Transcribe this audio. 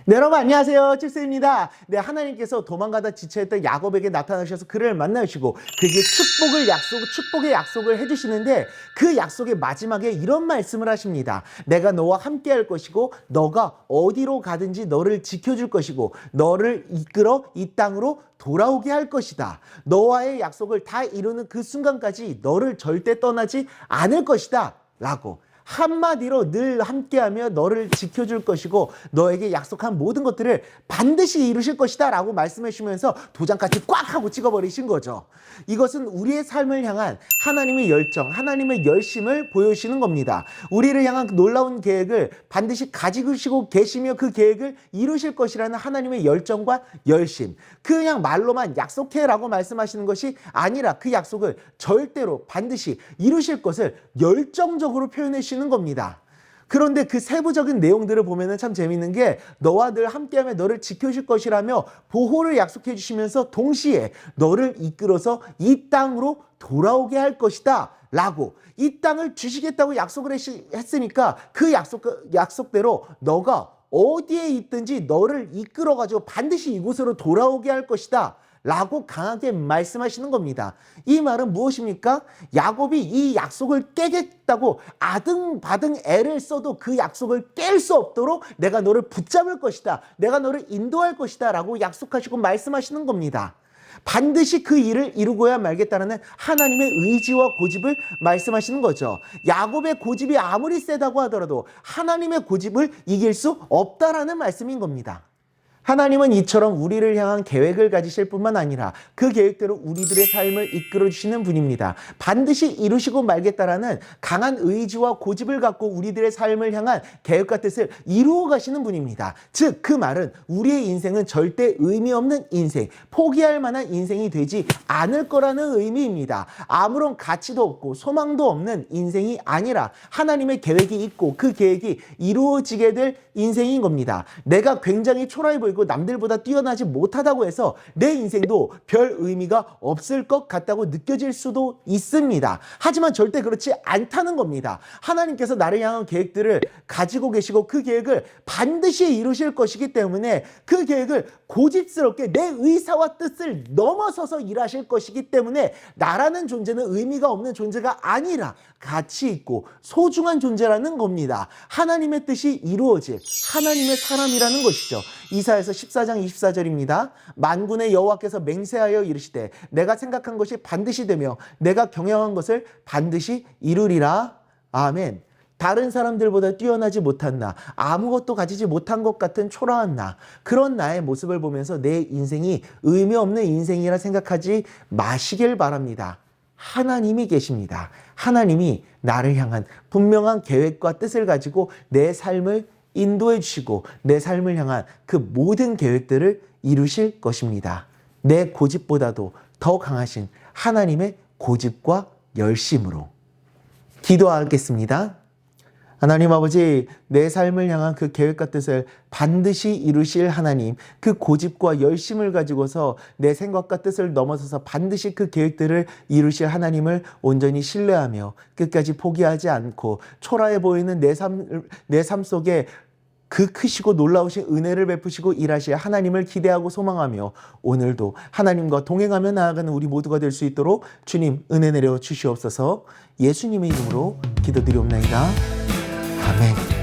네, 여러분 안녕하세요. 칠스입니다. 네, 하나님께서 도망가다 지쳐있던 야곱에게 나타나셔서 그를 만나시고 그에게 축복의 약속을 해주시는데 그 약속의 마지막에 이런 말씀을 하십니다. 내가 너와 함께 할 것이고 너가 어디로 가든지 너를 지켜줄 것이고 너를 이끌어 이 땅으로 돌아오게 할 것이다. 너와의 약속을 다 이루는 그 순간까지 너를 절대 떠나지 않을 것이다. 라고. 한마디로 늘 함께하며 너를 지켜줄 것이고 너에게 약속한 모든 것들을 반드시 이루실 것이다 라고 말씀해 주시면서 도장까지 꽉 하고 찍어버리신 거죠. 이것은 우리의 삶을 향한 하나님의 열정, 하나님의 열심을 보여주시는 겁니다. 우리를 향한 놀라운 계획을 반드시 가지고 계시며 그 계획을 이루실 것이라는 하나님의 열정과 열심. 그냥 말로만 약속해 라고 말씀하시는 것이 아니라 그 약속을 절대로 반드시 이루실 것을 열정적으로 표현해 주시는 겁니다. 그런데 그 세부적인 내용들을 보면 참 재밌는 게 너와 늘 함께하며 너를 지켜줄 것이라며 보호를 약속해 주시면서 동시에 너를 이끌어서 이 땅으로 돌아오게 할 것이다 라고 이 땅을 주시겠다고 약속을 했으니까 그 약속대로 너가 어디에 있든지 너를 이끌어가지고 반드시 이곳으로 돌아오게 할 것이다 라고 강하게 말씀하시는 겁니다. 이 말은 무엇입니까? 야곱이 이 약속을 깨겠다고 아등바등 애를 써도 그 약속을 깰 수 없도록 내가 너를 붙잡을 것이다. 내가 너를 인도할 것이다 라고 약속하시고 말씀하시는 겁니다. 반드시 그 일을 이루고야 말겠다는 하나님의 의지와 고집을 말씀하시는 거죠. 야곱의 고집이 아무리 세다고 하더라도 하나님의 고집을 이길 수 없다라는 말씀인 겁니다. 하나님은 이처럼 우리를 향한 계획을 가지실 뿐만 아니라 그 계획대로 우리들의 삶을 이끌어 주시는 분입니다. 반드시 이루시고 말겠다라는 강한 의지와 고집을 갖고 우리들의 삶을 향한 계획과 뜻을 이루어 가시는 분입니다. 즉, 그 말은 우리의 인생은 절대 의미 없는 인생, 포기할 만한 인생이 되지 않을 거라는 의미입니다. 아무런 가치도 없고 소망도 없는 인생이 아니라 하나님의 계획이 있고 그 계획이 이루어지게 될 인생인 겁니다. 내가 굉장히 초라해 보이고 남들보다 뛰어나지 못하다고 해서 내 인생도 별 의미가 없을 것 같다고 느껴질 수도 있습니다. 하지만 절대 그렇지 않다는 겁니다. 하나님께서 나를 향한 계획들을 가지고 계시고 그 계획을 반드시 이루실 것이기 때문에 그 계획을 고집스럽게 내 의사와 뜻을 넘어서서 일하실 것이기 때문에 나라는 존재는 의미가 없는 존재가 아니라 가치 있고 소중한 존재라는 겁니다. 하나님의 뜻이 이루어질 하나님의 사람이라는 것이죠. 이사야서 14장 24절입니다. 만군의 여호와께서 맹세하여 이르시되 내가 생각한 것이 반드시 되며 내가 경영한 것을 반드시 이루리라. 아멘. 다른 사람들보다 뛰어나지 못한 나, 아무것도 가지지 못한 것 같은 초라한 나, 그런 나의 모습을 보면서 내 인생이 의미 없는 인생이라 생각하지 마시길 바랍니다. 하나님이 계십니다. 하나님이 나를 향한 분명한 계획과 뜻을 가지고 내 삶을 인도해 주시고 내 삶을 향한 그 모든 계획들을 이루실 것입니다. 내 고집보다도 더 강하신 하나님의 고집과 열심으로 기도하겠습니다. 하나님 아버지, 내 삶을 향한 그 계획과 뜻을 반드시 이루실 하나님, 그 고집과 열심을 가지고서 내 생각과 뜻을 넘어서서 반드시 그 계획들을 이루실 하나님을 온전히 신뢰하며 끝까지 포기하지 않고 초라해 보이는 내 삶 속에 그 크시고 놀라우신 은혜를 베푸시고 일하실 하나님을 기대하고 소망하며 오늘도 하나님과 동행하며 나아가는 우리 모두가 될 수 있도록 주님 은혜 내려 주시옵소서. 예수님의 이름으로 기도드리옵나이다. 아멘.